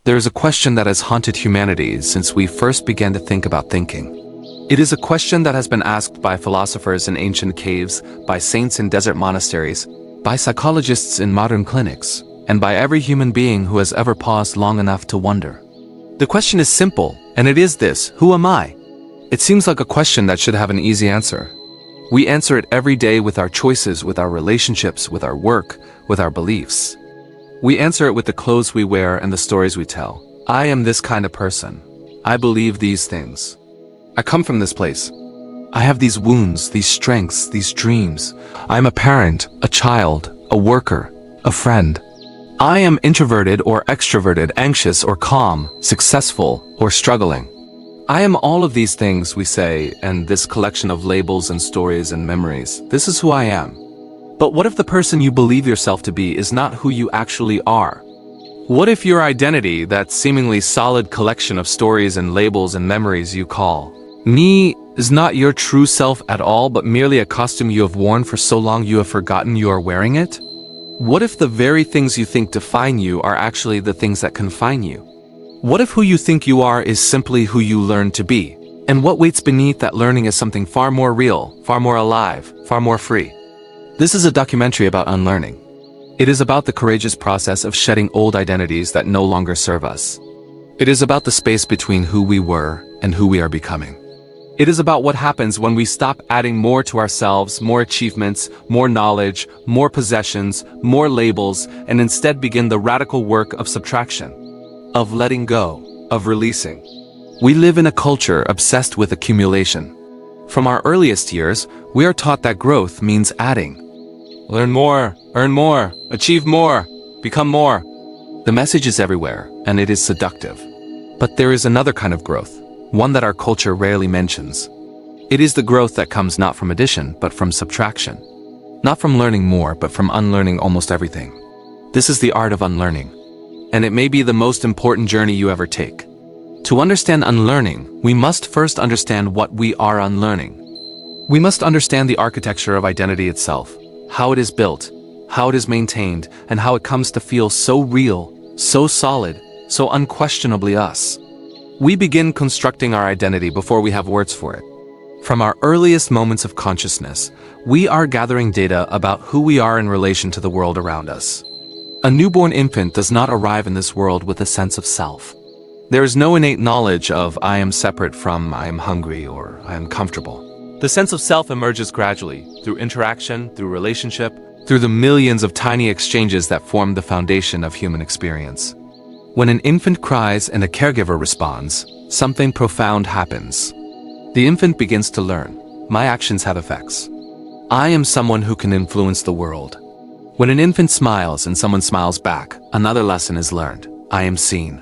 There is a question that has haunted humanity since we first began to think about thinking. It is a question that has been asked by philosophers in ancient caves, by saints in desert monasteries, by psychologists in modern clinics, and by every human being who has ever paused long enough to wonder. The question is simple, and it is this: who am I? It seems like a question that should have an easy answer. We answer it every day with our choices, with our relationships, with our work, with our beliefs. We answer it with the clothes we wear and the stories we tell. I am this kind of person. I believe these things. I come from this place. I have these wounds, these strengths, these dreams. I am a parent, a child, a worker, a friend. I am introverted or extroverted, anxious or calm, successful or struggling. I am all of these things, we say, and this collection of labels and stories and memories. This is who I am. But what if the person you believe yourself to be is not who you actually are? What if your identity, that seemingly solid collection of stories and labels and memories you call me, is not your true self at all, but merely a costume you have worn for so long you have forgotten you are wearing it? What if the very things you think define you are actually the things that confine you? What if who you think you are is simply who you learn to be? And what waits beneath that learning is something far more real, far more alive, far more free. This is a documentary about unlearning. It is about the courageous process of shedding old identities that no longer serve us. It is about the space between who we were and who we are becoming. It is about what happens when we stop adding more to ourselves, more achievements, more knowledge, more possessions, more labels, and instead begin the radical work of subtraction, of letting go, of releasing. We live in a culture obsessed with accumulation. From our earliest years, we are taught that growth means adding. Learn more, earn more, achieve more, become more. The message is everywhere, and it is seductive. But there is another kind of growth, one that our culture rarely mentions. It is the growth that comes not from addition, but from subtraction. Not from learning more, but from unlearning almost everything. This is the art of unlearning. And it may be the most important journey you ever take. To understand unlearning, we must first understand what we are unlearning. We must understand the architecture of identity itself, how it is built, how it is maintained, and how it comes to feel so real, so solid, so unquestionably us. We begin constructing our identity before we have words for it. From our earliest moments of consciousness, we are gathering data about who we are in relation to the world around us. A newborn infant does not arrive in this world with a sense of self. There is no innate knowledge of I am separate from I am hungry or I am comfortable. The sense of self emerges gradually, through interaction, through relationship, through the millions of tiny exchanges that form the foundation of human experience. When an infant cries and a caregiver responds, something profound happens. The infant begins to learn. My actions have effects. I am someone who can influence the world. When an infant smiles and someone smiles back, another lesson is learned. I am seen.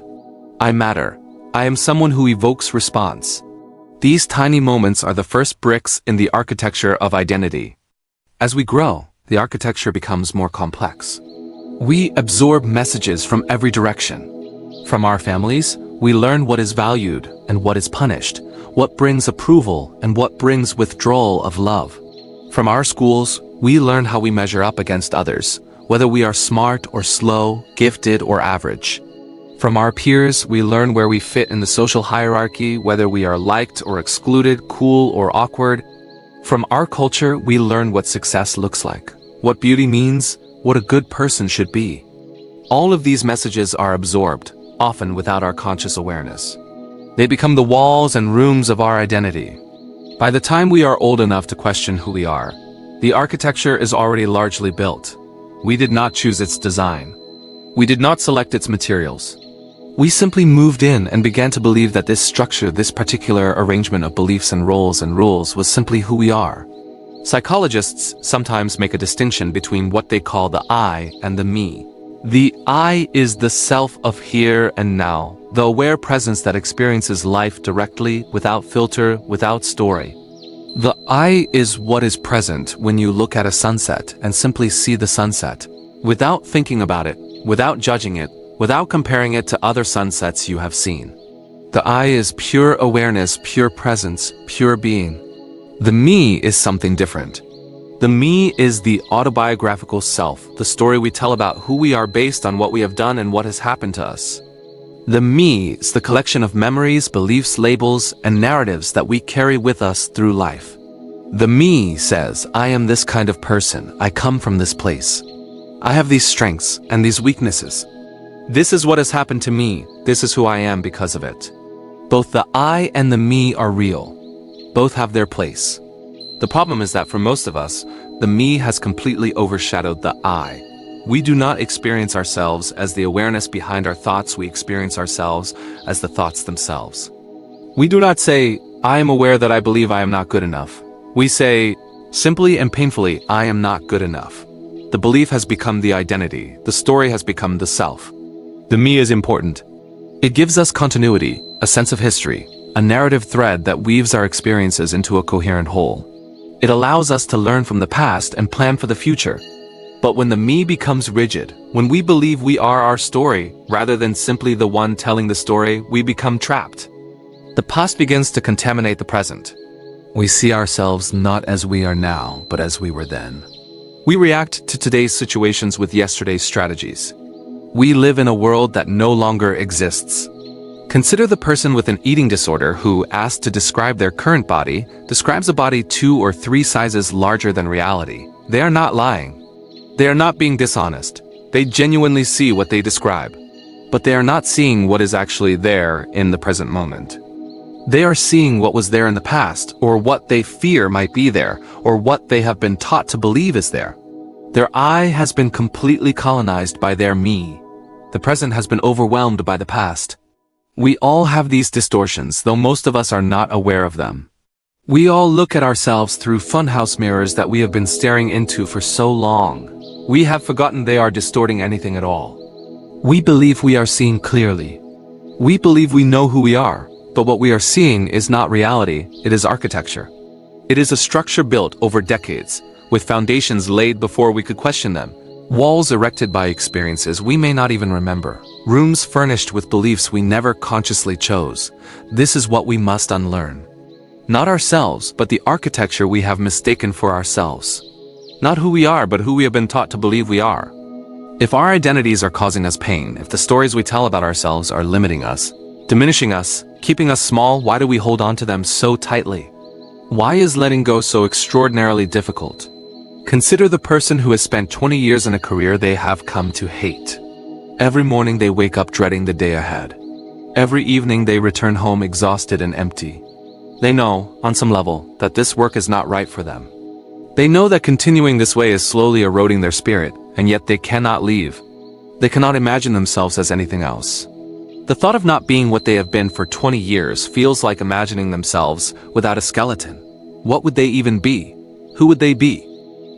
I matter. I am someone who evokes response. These tiny moments are the first bricks in the architecture of identity. As we grow, the architecture becomes more complex. We absorb messages from every direction. From our families, we learn what is valued and what is punished, what brings approval and what brings withdrawal of love. From our schools, we learn how we measure up against others, whether we are smart or slow, gifted or average. From our peers, we learn where we fit in the social hierarchy, whether we are liked or excluded, cool or awkward. From our culture, we learn what success looks like, what beauty means, what a good person should be. All of these messages are absorbed, often without our conscious awareness. They become the walls and rooms of our identity. By the time we are old enough to question who we are, the architecture is already largely built. We did not choose its design. We did not select its materials. We simply moved in and began to believe that this structure, this particular arrangement of beliefs and roles and rules was simply who we are. Psychologists sometimes make a distinction between what they call the I and the me. The I is the self of here and now, the aware presence that experiences life directly, without filter, without story. The I is what is present when you look at a sunset and simply see the sunset, without thinking about it, without judging it, without comparing it to other sunsets you have seen. The I is pure awareness, pure presence, pure being. The me is something different. The me is the autobiographical self, the story we tell about who we are based on what we have done and what has happened to us. The me is the collection of memories, beliefs, labels, and narratives that we carry with us through life. The me says, I am this kind of person, I come from this place. I have these strengths and these weaknesses. This is what has happened to me, this is who I am because of it. Both the I and the me are real. Both have their place. The problem is that for most of us, the me has completely overshadowed the I. We do not experience ourselves as the awareness behind our thoughts, we experience ourselves as the thoughts themselves. We do not say, I am aware that I believe I am not good enough. We say, simply and painfully, I am not good enough. The belief has become the identity, the story has become the self. The me is important. It gives us continuity, a sense of history, a narrative thread that weaves our experiences into a coherent whole. It allows us to learn from the past and plan for the future. But when the me becomes rigid, when we believe we are our story, rather than simply the one telling the story, we become trapped. The past begins to contaminate the present. We see ourselves not as we are now, but as we were then. We react to today's situations with yesterday's strategies. We live in a world that no longer exists. Consider the person with an eating disorder who, asked to describe their current body, describes a body 2 or 3 sizes larger than reality. They are not lying. They are not being dishonest. They genuinely see what they describe. But they are not seeing what is actually there in the present moment. They are seeing what was there in the past, or what they fear might be there, or what they have been taught to believe is there. Their I has been completely colonized by their me. The present has been overwhelmed by the past. We all have these distortions, though most of us are not aware of them. We all look at ourselves through funhouse mirrors that we have been staring into for so long. We have forgotten they are distorting anything at all. We believe we are seeing clearly. We believe we know who we are, but what we are seeing is not reality, it is architecture. It is a structure built over decades, with foundations laid before we could question them. Walls erected by experiences we may not even remember. Rooms furnished with beliefs we never consciously chose. This is what we must unlearn. Not ourselves, but the architecture we have mistaken for ourselves. Not who we are, but who we have been taught to believe we are. If our identities are causing us pain, if the stories we tell about ourselves are limiting us, diminishing us, keeping us small, why do we hold on to them so tightly? Why is letting go so extraordinarily difficult? Consider the person who has spent 20 years in a career they have come to hate. Every morning they wake up dreading the day ahead. Every evening they return home exhausted and empty. They know, on some level, that this work is not right for them. They know that continuing this way is slowly eroding their spirit, and yet they cannot leave. They cannot imagine themselves as anything else. The thought of not being what they have been for 20 years feels like imagining themselves without a skeleton. What would they even be? Who would they be?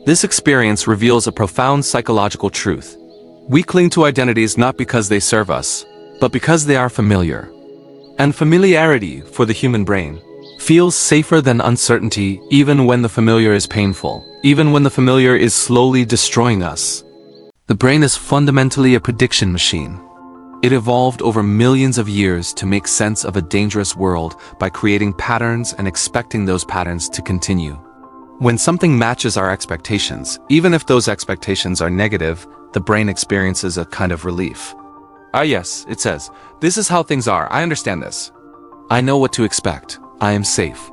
This experience reveals a profound psychological truth. We cling to identities not because they serve us, but because they are familiar. And familiarity, for the human brain, feels safer than uncertainty even when the familiar is painful, even when the familiar is slowly destroying us. The brain is fundamentally a prediction machine. It evolved over millions of years to make sense of a dangerous world by creating patterns and expecting those patterns to continue. When something matches our expectations, even if those expectations are negative, the brain experiences a kind of relief. Ah yes, it says, this is how things are, I understand this. I know what to expect, I am safe.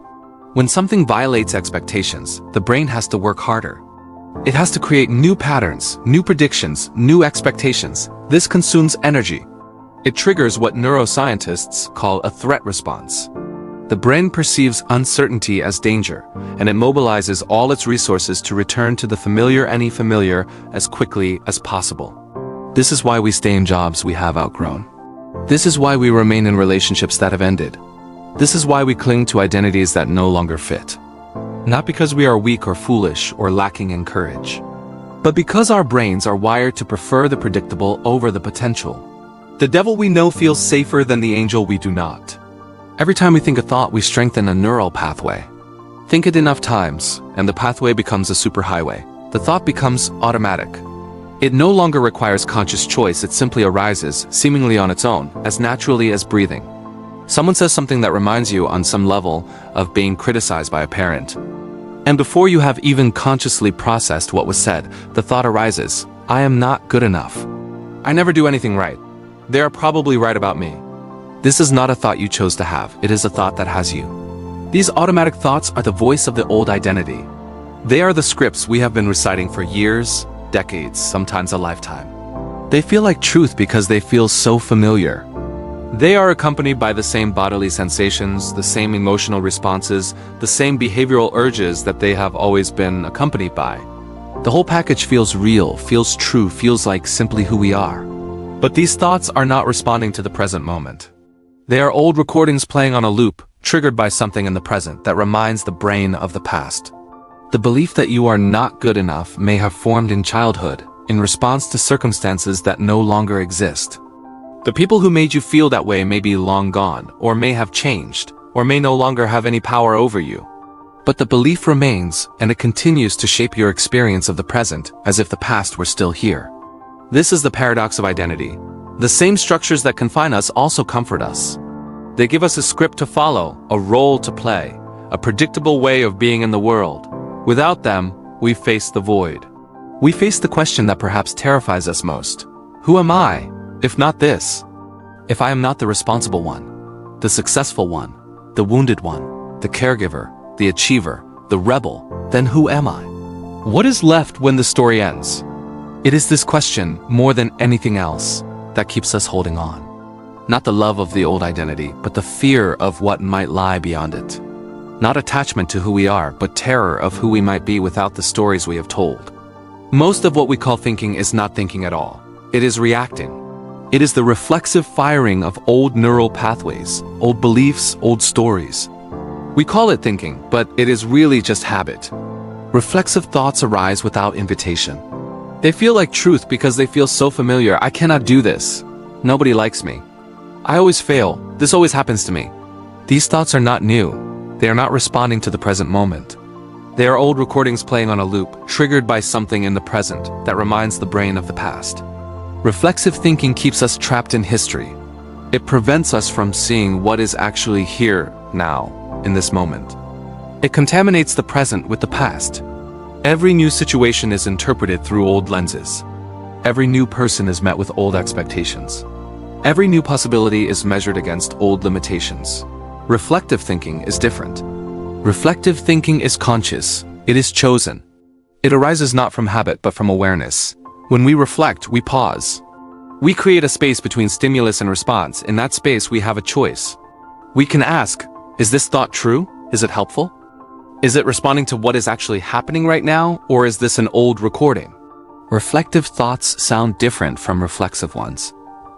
When something violates expectations, the brain has to work harder. It has to create new patterns, new predictions, new expectations. This consumes energy. It triggers what neuroscientists call a threat response. The brain perceives uncertainty as danger, and it mobilizes all its resources to return to the familiar as quickly as possible. This is why we stay in jobs we have outgrown. This is why we remain in relationships that have ended. This is why we cling to identities that no longer fit. Not because we are weak or foolish or lacking in courage, but because our brains are wired to prefer the predictable over the potential. The devil we know feels safer than the angel we do not. Every time we think a thought, we strengthen a neural pathway. Think it enough times, and the pathway becomes a superhighway. The thought becomes automatic. It no longer requires conscious choice, it simply arises, seemingly on its own, as naturally as breathing. Someone says something that reminds you on some level of being criticized by a parent. And before you have even consciously processed what was said, the thought arises, I am not good enough. I never do anything right. They are probably right about me. This is not a thought you chose to have, it is a thought that has you. These automatic thoughts are the voice of the old identity. They are the scripts we have been reciting for years, decades, sometimes a lifetime. They feel like truth because they feel so familiar. They are accompanied by the same bodily sensations, the same emotional responses, the same behavioral urges that they have always been accompanied by. The whole package feels real, feels true, feels like simply who we are. But these thoughts are not responding to the present moment. They are old recordings playing on a loop, triggered by something in the present that reminds the brain of the past. The belief that you are not good enough may have formed in childhood, in response to circumstances that no longer exist. The people who made you feel that way may be long gone, or may have changed, or may no longer have any power over you. But the belief remains, and it continues to shape your experience of the present, as if the past were still here. This is the paradox of identity. The same structures that confine us also comfort us. They give us a script to follow, a role to play, a predictable way of being in the world. Without them, we face the void. We face the question that perhaps terrifies us most. Who am I, if not this? If I am not the responsible one, the successful one, the wounded one, the caregiver, the achiever, the rebel, then who am I? What is left when the story ends? It is this question, more than anything else, that keeps us holding on. Not the love of the old identity, but the fear of what might lie beyond it. Not attachment to who we are, but terror of who we might be without the stories we have told. Most of what we call thinking is not thinking at all. It is reacting. It is the reflexive firing of old neural pathways, old beliefs, old stories. We call it thinking, but it is really just habit. Reflexive thoughts arise without invitation. They feel like truth because they feel so familiar. I cannot do this. Nobody likes me. I always fail. This always happens to me. These thoughts are not new. They are not responding to the present moment. They are old recordings playing on a loop, triggered by something in the present that reminds the brain of the past. Reflexive thinking keeps us trapped in history. It prevents us from seeing what is actually here, now, in this moment. It contaminates the present with the past. Every new situation is interpreted through old lenses. Every new person is met with old expectations. Every new possibility is measured against old limitations. Reflective thinking is different. Reflective thinking is conscious. It is chosen. It arises not from habit but from awareness. When we reflect, we pause. We create a space between stimulus and response. In that space, we have a choice. We can ask, is this thought true? Is it helpful? Is it responding to what is actually happening right now, or is this an old recording? Reflective thoughts sound different from reflexive ones.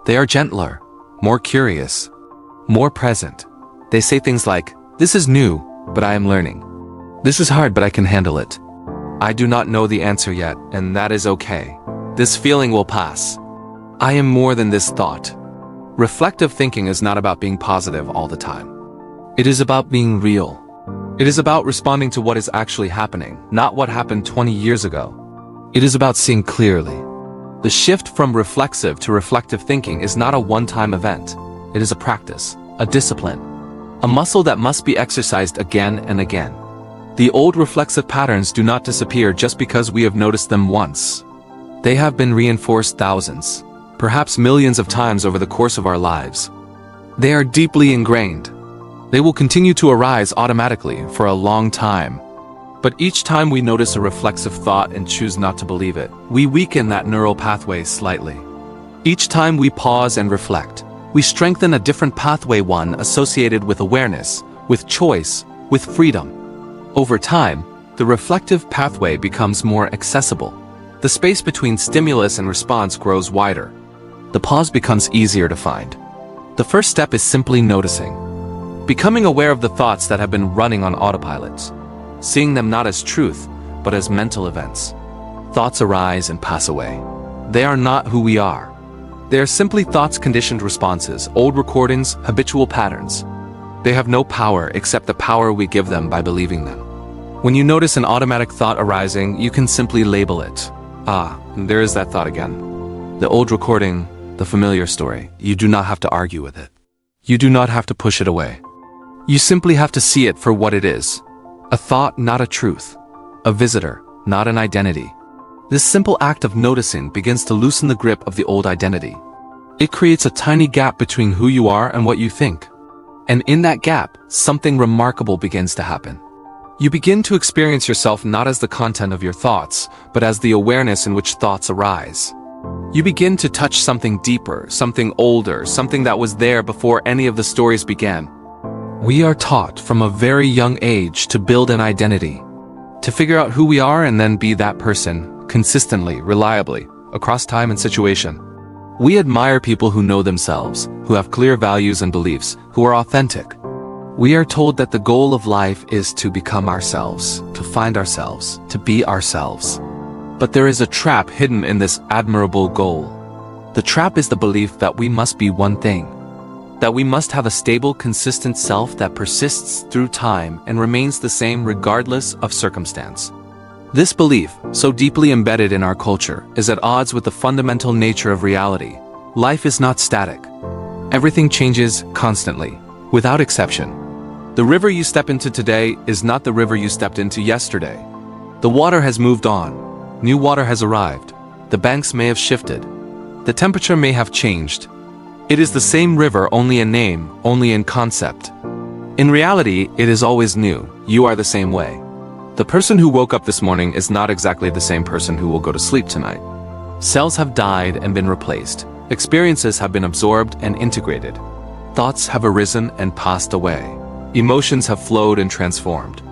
They are gentler, more curious, more present. They say things like, this is new, but I am learning. This is hard, but I can handle it. I do not know the answer yet, and that is okay. This feeling will pass. I am more than this thought. Reflective thinking is not about being positive all the time. It is about being real. It is about responding to what is actually happening, not what happened 20 years ago. It is about seeing clearly. The shift from reflexive to reflective thinking is not a one-time event. It is a practice, a discipline, a muscle that must be exercised again and again. The old reflexive patterns do not disappear just because we have noticed them once. They have been reinforced thousands, perhaps millions of times over the course of our lives. They are deeply ingrained. They will continue to arise automatically for a long time. But each time we notice a reflexive thought and choose not to believe it, we weaken that neural pathway slightly. Each time we pause and reflect, we strengthen a different pathway, one associated with awareness, with choice, with freedom. Over time, the reflective pathway becomes more accessible. The space between stimulus and response grows wider. The pause becomes easier to find. The first step is simply noticing. Becoming aware of the thoughts that have been running on autopilot. Seeing them not as truth, but as mental events. Thoughts arise and pass away. They are not who we are. They are simply thoughts, conditioned responses, old recordings, habitual patterns. They have no power except the power we give them by believing them. When you notice an automatic thought arising, you can simply label it. Ah, there is that thought again. The old recording, the familiar story. You do not have to argue with it. You do not have to push it away. You simply have to see it for what it is. A thought, not a truth. A visitor, not an identity. This simple act of noticing begins to loosen the grip of the old identity. It creates a tiny gap between who you are and what you think. And in that gap, something remarkable begins to happen. You begin to experience yourself not as the content of your thoughts, but as the awareness in which thoughts arise. You begin to touch something deeper, something older, something that was there before any of the stories began. We are taught from a very young age to build an identity, to figure out who we are and then be that person, consistently, reliably, across time and situation. We admire people who know themselves, who have clear values and beliefs, who are authentic. We are told that the goal of life is to become ourselves, to find ourselves, to be ourselves. But there is a trap hidden in this admirable goal. The trap is the belief that we must be one thing, that we must have a stable, consistent self that persists through time and remains the same regardless of circumstance. This belief, so deeply embedded in our culture, is at odds with the fundamental nature of reality. Life is not static. Everything changes constantly, without exception. The river you step into today is not the river you stepped into yesterday. The water has moved on. New water has arrived. The banks may have shifted. The temperature may have changed. It is the same river, only in name, only in concept. In reality, it is always new. You are the same way. The person who woke up this morning is not exactly the same person who will go to sleep tonight. Cells have died and been replaced. Experiences have been absorbed and integrated. Thoughts have arisen and passed away. Emotions have flowed and transformed.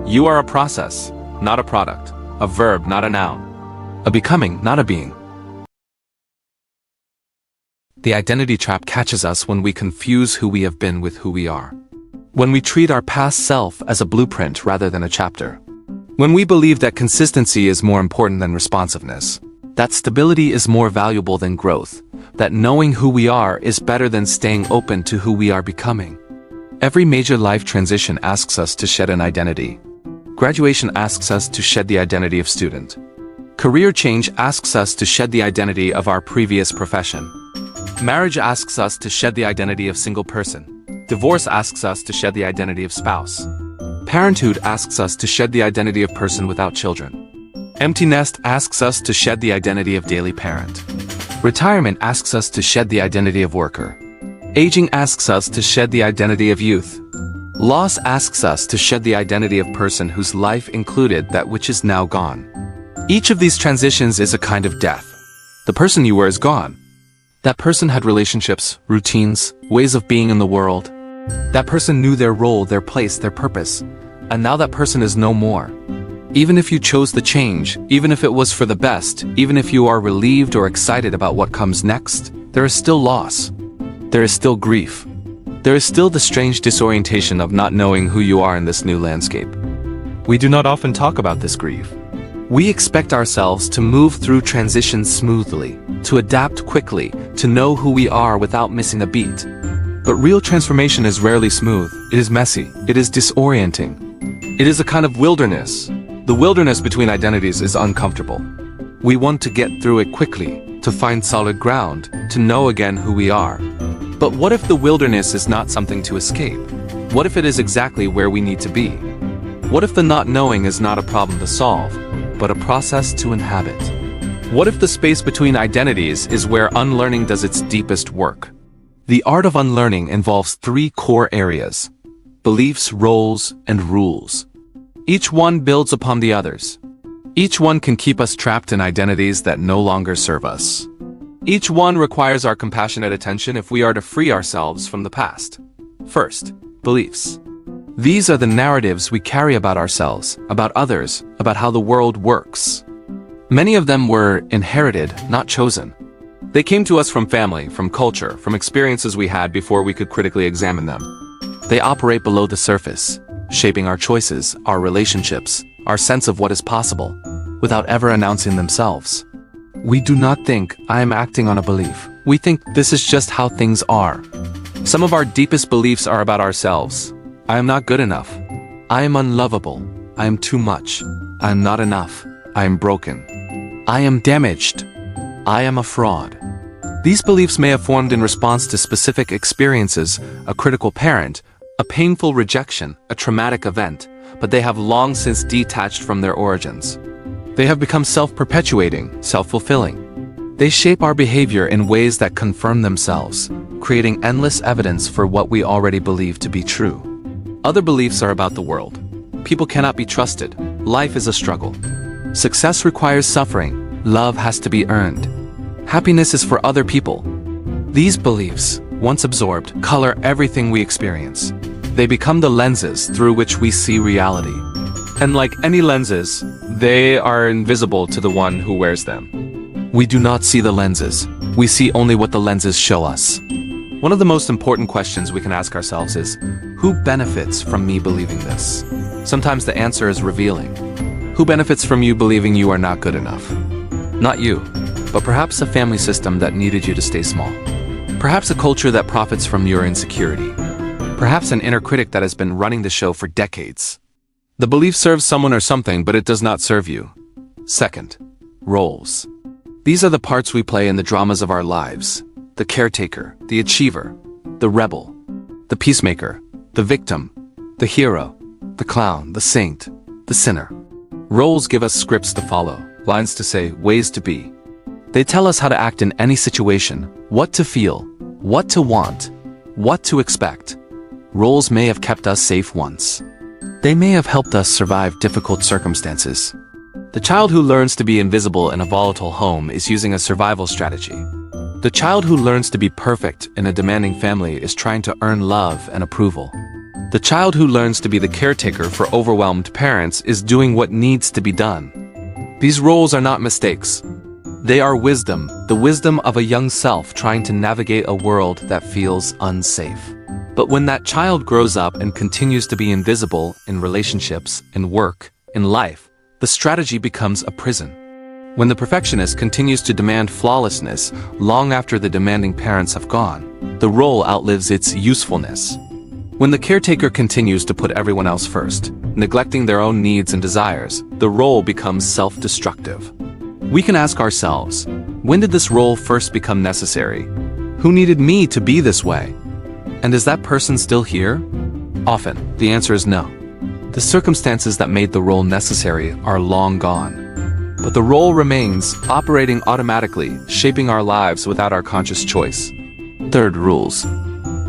You are a process, not a product, a verb, not a noun, a becoming, not a being. The identity trap catches us when we confuse who we have been with who we are. When we treat our past self as a blueprint rather than a chapter. When we believe that consistency is more important than responsiveness, that stability is more valuable than growth, that knowing who we are is better than staying open to who we are becoming. Every major life transition asks us to shed an identity. Graduation asks us to shed the identity of student. Career change asks us to shed the identity of our previous profession. Marriage asks us to shed the identity of single person. Divorce asks us to shed the identity of spouse. Parenthood asks us to shed the identity of person without children. Empty nest asks us to shed the identity of daily parent. Retirement asks us to shed the identity of worker. Aging asks us to shed the identity of youth. Loss asks us to shed the identity of person whose life included that which is now gone. Each of these transitions is a kind of death. The person you were is gone. That person had relationships, routines, ways of being in the world. That person knew their role, their place, their purpose. And now that person is no more. Even if you chose the change, even if it was for the best, even if you are relieved or excited about what comes next, there is still loss. There is still grief. There is still the strange disorientation of not knowing who you are in this new landscape. We do not often talk about this grief. We expect ourselves to move through transitions smoothly, to adapt quickly, to know who we are without missing a beat. But real transformation is rarely smooth. It is messy. It is disorienting. It is a kind of wilderness. The wilderness between identities is uncomfortable. We want to get through it quickly, to find solid ground, to know again who we are. But what if the wilderness is not something to escape? What if it is exactly where we need to be? What if the not knowing is not a problem to solve, but a process to inhabit? What if the space between identities is where unlearning does its deepest work? The art of unlearning involves three core areas: beliefs, roles, and rules. Each one builds upon the others. Each one can keep us trapped in identities that no longer serve us. Each one requires our compassionate attention if we are to free ourselves from the past. First, beliefs. These are the narratives we carry about ourselves, about others, about how the world works. Many of them were inherited, not chosen. They came to us from family, from culture, from experiences we had before we could critically examine them. They operate below the surface, shaping our choices, our relationships, our sense of what is possible, without ever announcing themselves. We do not think, I am acting on a belief. We think this is just how things are. Some of our deepest beliefs are about ourselves. I am not good enough. I am unlovable. I am too much. I am not enough. I am broken. I am damaged. I am a fraud. These beliefs may have formed in response to specific experiences, a critical parent, a painful rejection, a traumatic event, but they have long since detached from their origins. They have become self-perpetuating, self-fulfilling. They shape our behavior in ways that confirm themselves, creating endless evidence for what we already believe to be true. Other beliefs are about the world. People cannot be trusted. Life is a struggle. Success requires suffering. Love has to be earned. Happiness is for other people. These beliefs, once absorbed, color everything we experience. They become the lenses through which we see reality. And like any lenses, they are invisible to the one who wears them. We do not see the lenses. We see only what the lenses show us. One of the most important questions we can ask ourselves is, who benefits from me believing this? Sometimes the answer is revealing. Who benefits from you believing you are not good enough? Not you, but perhaps a family system that needed you to stay small. Perhaps a culture that profits from your insecurity. Perhaps an inner critic that has been running the show for decades. The belief serves someone or something, but it does not serve you. Second, roles. These are the parts we play in the dramas of our lives. The caretaker, the achiever, the rebel, the peacemaker, the victim, the hero, the clown, the saint, the sinner. Roles give us scripts to follow, lines to say, ways to be. They tell us how to act in any situation, what to feel, what to want, what to expect. Roles may have kept us safe once. They may have helped us survive difficult circumstances. The child who learns to be invisible in a volatile home is using a survival strategy. The child who learns to be perfect in a demanding family is trying to earn love and approval. The child who learns to be the caretaker for overwhelmed parents is doing what needs to be done. These roles are not mistakes. They are wisdom, the wisdom of a young self trying to navigate a world that feels unsafe. But when that child grows up and continues to be invisible in relationships, in work, in life, the strategy becomes a prison. When the perfectionist continues to demand flawlessness long after the demanding parents have gone, the role outlives its usefulness. When the caretaker continues to put everyone else first, neglecting their own needs and desires, the role becomes self-destructive. We can ask ourselves, when did this role first become necessary? Who needed me to be this way? And is that person still here? Often, the answer is no. The circumstances that made the role necessary are long gone. But the role remains, operating automatically, shaping our lives without our conscious choice. Third, rules.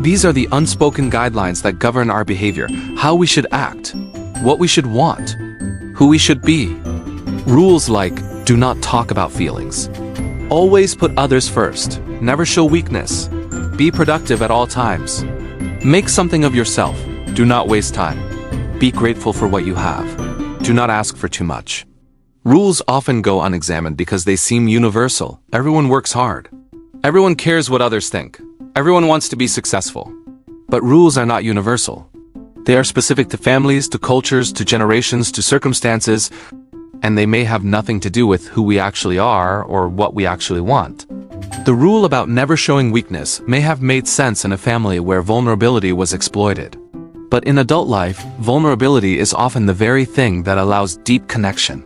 These are the unspoken guidelines that govern our behavior, how we should act, what we should want, who we should be. Rules like, do not talk about feelings. Always put others first. Never show weakness. Be productive at all times. Make something of yourself. Do not waste time. Be grateful for what you have. Do not ask for too much. Rules often go unexamined because they seem universal. Everyone works hard. Everyone cares what others think. Everyone wants to be successful. But rules are not universal. They are specific to families, to cultures, to generations, to circumstances, and they may have nothing to do with who we actually are or what we actually want. The rule about never showing weakness may have made sense in a family where vulnerability was exploited. But in adult life, vulnerability is often the very thing that allows deep connection.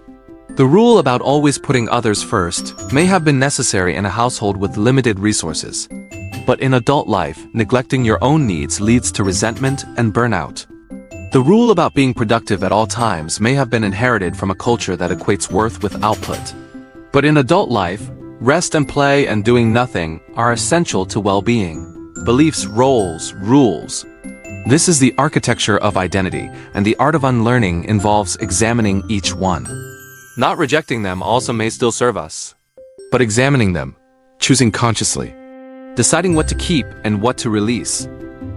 The rule about always putting others first may have been necessary in a household with limited resources. But in adult life, neglecting your own needs leads to resentment and burnout. The rule about being productive at all times may have been inherited from a culture that equates worth with output. But in adult life, rest and play and doing nothing are essential to well-being. Beliefs, roles, rules. This is the architecture of identity, and the art of unlearning involves examining each one. Not rejecting them also may still serve us, but examining them, choosing consciously, deciding what to keep and what to release,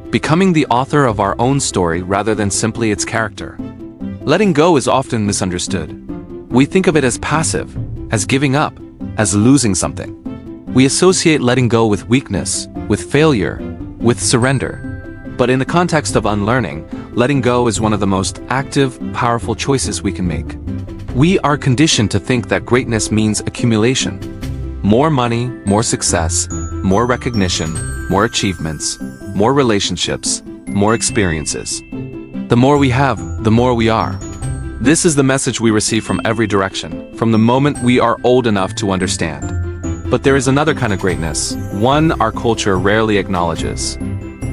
becoming the author of our own story rather than simply its character. Letting go is often misunderstood. We think of it as passive, as giving up, as losing something. We associate letting go with weakness, with failure, with surrender. But in the context of unlearning, letting go is one of the most active, powerful choices we can make. We are conditioned to think that greatness means accumulation. More money, more success, more recognition, more achievements, more relationships, more experiences. The more we have, the more we are. This is the message we receive from every direction, from the moment we are old enough to understand. But there is another kind of greatness, one our culture rarely acknowledges.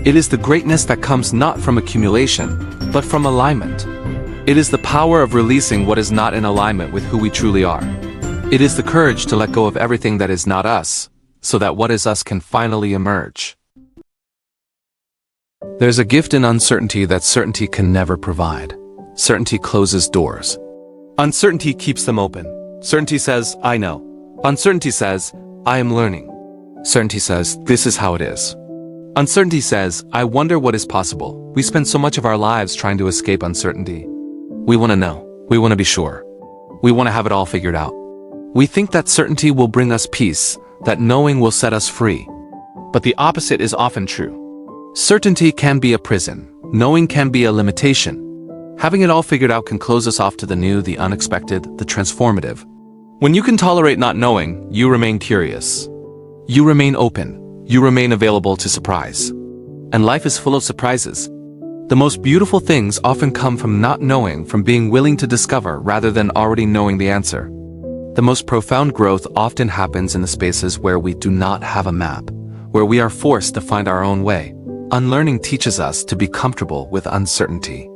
It is the greatness that comes not from accumulation, but from alignment. It is the power of releasing what is not in alignment with who we truly are. It is the courage to let go of everything that is not us, so that what is us can finally emerge. There's a gift in uncertainty that certainty can never provide. Certainty closes doors. Uncertainty keeps them open. Certainty says, I know. Uncertainty says, I am learning. Certainty says, this is how it is. Uncertainty says, I wonder what is possible. We spend so much of our lives trying to escape uncertainty. We want to know. We want to be sure. We want to have it all figured out. We think that certainty will bring us peace, that knowing will set us free. But the opposite is often true. Certainty can be a prison. Knowing can be a limitation. Having it all figured out can close us off to the new, the unexpected, the transformative. When you can tolerate not knowing, you remain curious. You remain open. You remain available to surprise. And life is full of surprises. The most beautiful things often come from not knowing, from being willing to discover rather than already knowing the answer. The most profound growth often happens in the spaces where we do not have a map, where we are forced to find our own way. Unlearning teaches us to be comfortable with uncertainty.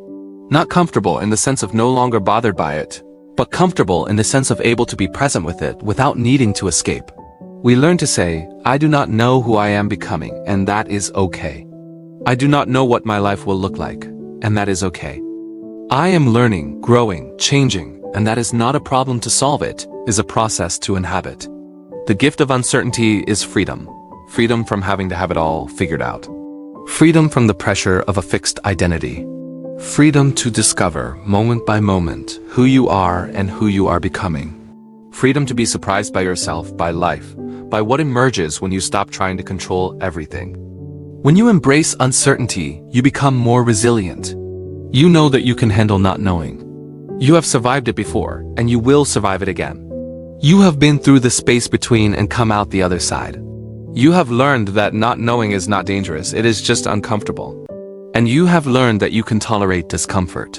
Not comfortable in the sense of no longer bothered by it, but comfortable in the sense of able to be present with it without needing to escape. We learn to say, I do not know who I am becoming, and that is okay. I do not know what my life will look like, and that is okay. I am learning, growing, changing, and that is not a problem to solve, it is a process to inhabit. The gift of uncertainty is freedom. Freedom from having to have it all figured out. Freedom from the pressure of a fixed identity. Freedom to discover, moment by moment, who you are and who you are becoming. Freedom to be surprised by yourself, by life, by what emerges when you stop trying to control everything. When you embrace uncertainty, you become more resilient. You know that you can handle not knowing. You have survived it before, and you will survive it again. You have been through the space between and come out the other side. You have learned that not knowing is not dangerous, it is just uncomfortable. And you have learned that you can tolerate discomfort.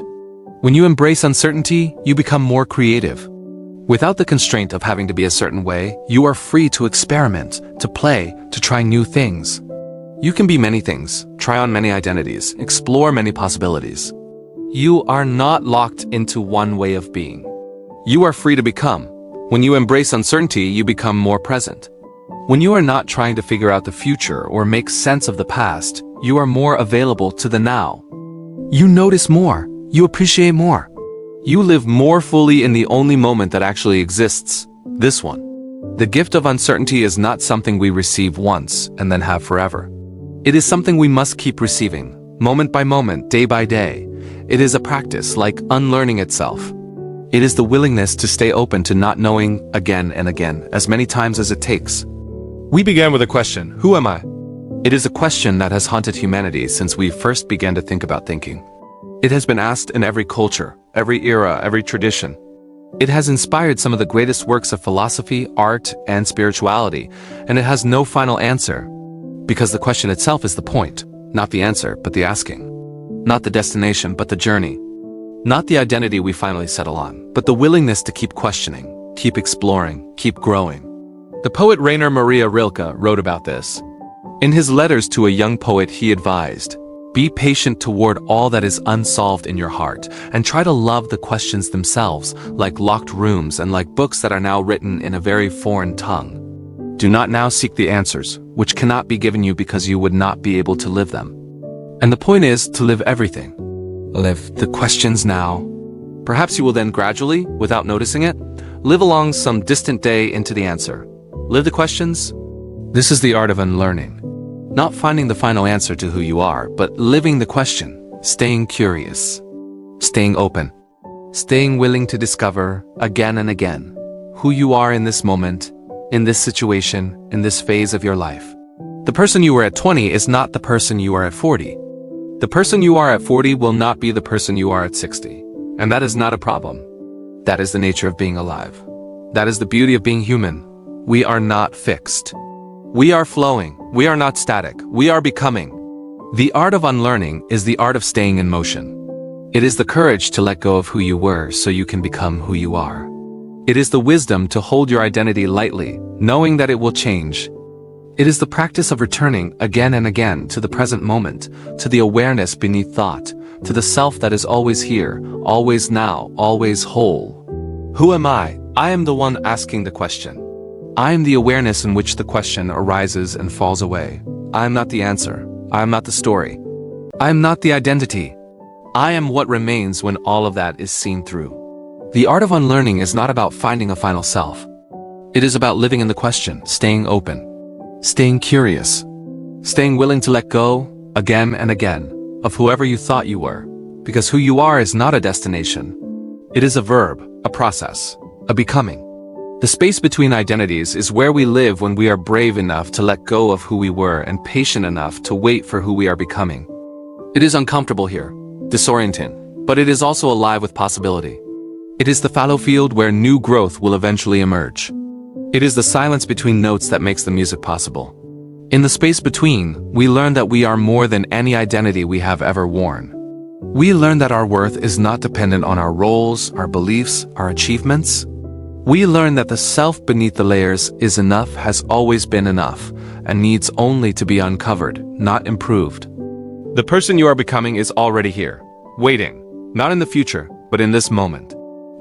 When you embrace uncertainty, you become more creative. Without the constraint of having to be a certain way, you are free to experiment, to play, to try new things. You can be many things, try on many identities, explore many possibilities. You are not locked into one way of being. You are free to become. When you embrace uncertainty, you become more present. When you are not trying to figure out the future or make sense of the past, you are more available to the now. You notice more. You appreciate more. You live more fully in the only moment that actually exists, this one. The gift of uncertainty is not something we receive once and then have forever. It is something we must keep receiving, moment by moment, day by day. It is a practice like unlearning itself. It is the willingness to stay open to not knowing again and again, as many times as it takes. We began with a question, who am I? It is a question that has haunted humanity since we first began to think about thinking. It has been asked in every culture, every era, every tradition. It has inspired some of the greatest works of philosophy, art, and spirituality, and it has no final answer. Because the question itself is the point, not the answer, but the asking. Not the destination, but the journey. Not the identity we finally settle on, but the willingness to keep questioning, keep exploring, keep growing. The poet Rainer Maria Rilke wrote about this. In his letters to a young poet, he advised, be patient toward all that is unsolved in your heart, and try to love the questions themselves, like locked rooms and like books that are now written in a very foreign tongue. Do not now seek the answers, which cannot be given you because you would not be able to live them. And the point is to live everything. Live the questions now. Perhaps you will then gradually, without noticing it, live along some distant day into the answer. Live the questions. This is the art of unlearning. Not finding the final answer to who you are, but living the question, staying curious, staying open, staying willing to discover again and again who you are in this moment, in this situation, in this phase of your life. The person you were at 20 is not the person you are at 40. The person you are at 40 will not be the person you are at 60. And that is not a problem. That is the nature of being alive. That is the beauty of being human. We are not fixed. We are flowing. We are not static. We are becoming. The art of unlearning is the art of staying in motion. It is the courage to let go of who you were so you can become who you are. It is the wisdom to hold your identity lightly, knowing that it will change. It is the practice of returning again and again to the present moment, to the awareness beneath thought, to the self that is always here, always now, always whole. Who am I? I am the one asking the question. I am the awareness in which the question arises and falls away. I am not the answer. I am not the story. I am not the identity. I am what remains when all of that is seen through. The art of unlearning is not about finding a final self. It is about living in the question, staying open, staying curious, staying willing to let go, again and again, of whoever you thought you were, because who you are is not a destination. It is a verb, a process, a becoming. The space between identities is where we live when we are brave enough to let go of who we were and patient enough to wait for who we are becoming. It is uncomfortable here, disorienting, but it is also alive with possibility. It is the fallow field where new growth will eventually emerge. It is the silence between notes that makes the music possible. In the space between, we learn that we are more than any identity we have ever worn. We learn that our worth is not dependent on our roles, our beliefs, our achievements. We learn that the self beneath the layers is enough, has always been enough, and needs only to be uncovered, not improved. The person you are becoming is already here, waiting, not in the future, but in this moment.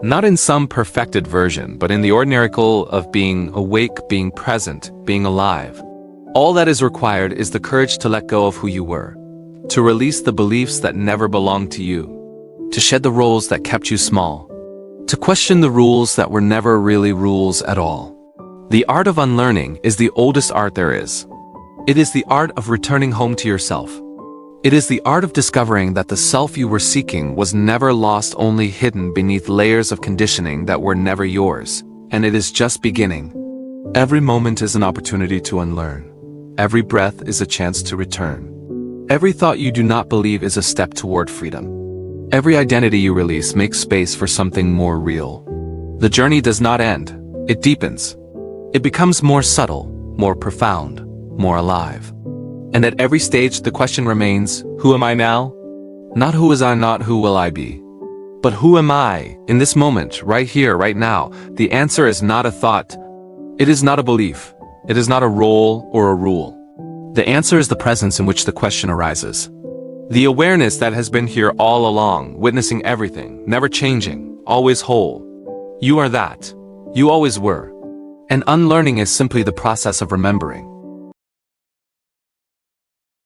Not in some perfected version, but in the ordinary of being awake, being present, being alive. All that is required is the courage to let go of who you were, to release the beliefs that never belonged to you, to shed the roles that kept you small, to question the rules that were never really rules at all. The art of unlearning is the oldest art there is. It is the art of returning home to yourself. It is the art of discovering that the self you were seeking was never lost, only hidden beneath layers of conditioning that were never yours, and it is just beginning. Every moment is an opportunity to unlearn. Every breath is a chance to return. Every thought you do not believe is a step toward freedom. Every identity you release makes space for something more real. The journey does not end, it deepens. It becomes more subtle, more profound, more alive. And at every stage the question remains, who am I now? Not who was I, not who will I be? But who am I, in this moment, right here, right now? The answer is not a thought. It is not a belief. It is not a role or a rule. The answer is the presence in which the question arises. The awareness that has been here all along, witnessing everything, never changing, always whole. You are that. You always were. And unlearning is simply the process of remembering.